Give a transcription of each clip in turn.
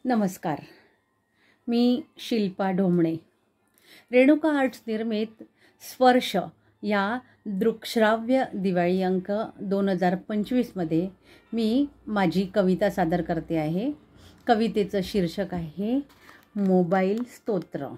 नमस्कार. मी शिल्पा ढोमणे. रेणुका आर्ट्स निर्मित स्पर्श या दृकश्राव्य दिवाळी अंक 2025मध्ये मी माझी कविता सादर करते आहे. कवितेचं शीर्षक आहे मोबाईल स्तोत्र.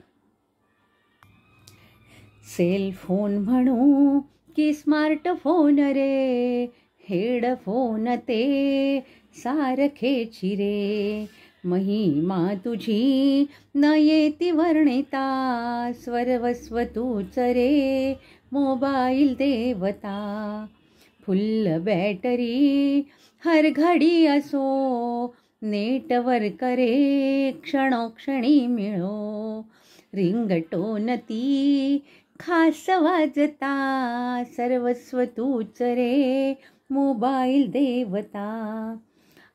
सेलफोन म्हणू की स्मार्टफोन रे, हेडफोन ते सारखेची रे. महिमा तुझी न येती वर्णिता, सर्वस्व तूच रे मोबाईल देवता. फुल्ल बॅटरी हर घडी असो, नेटवर्क रे क्षणोक्षणी मिळो. रिंगटोन ती खास वाजता, सर्वस्व तूच रे मोबाईल देवता.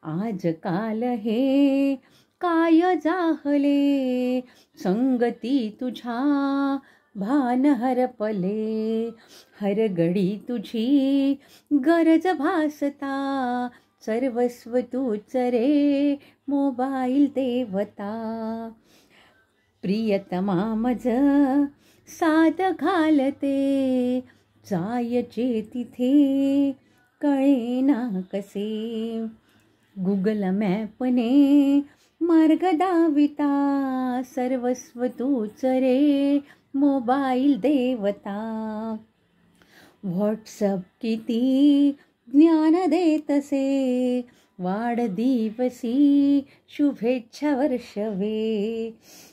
आजकाल हे काय जाहले, संगती तुझ्या भान हरपले. हर घडी तुझी गरज भासता, सर्वस्व तूच रे मोबाईल देवता. प्रियतमा मज साद घालते, जायचे तिथे कळेना कसे. गुगल मॅपने मार्ग दाविता, सर्वस्व तूच रे मोबाईल देवता. व्हॉट्सअप किती ज्ञान देतसे, वाढदिवसी शुभेच्छा वर्षवे.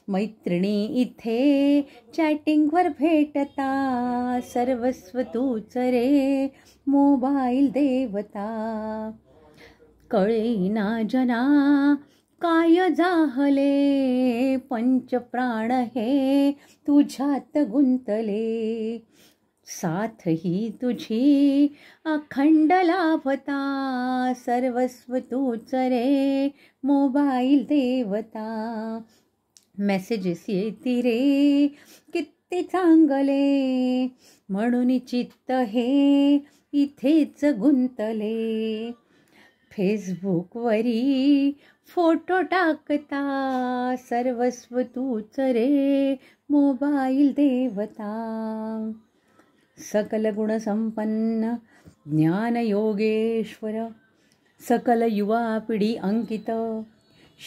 मैत्रिणी इथे चॅटिंगवर भेटता, सर्वस्व तूच रे मोबाईल देवता. कळेना जना काय जाहले, पंचप्राण हे तुझ्यात गुंतले. साथ ही तुझी अखंड लाभता, सर्वस्व तूच रे मोबाईल देवता. मेसेजेस येती रे किती चांगले, म्हणून चित्त हे इथेच गुंतले. फेसबुकवरी फोटो टाकता, सर्वस्व तूच रे मोबाईल देवता. सकल गुणसंपन्न ज्ञान योगेश्वर, सकल युवा पिढी अंकित.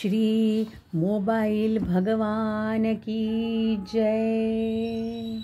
श्री मोबाईल भगवान की जय.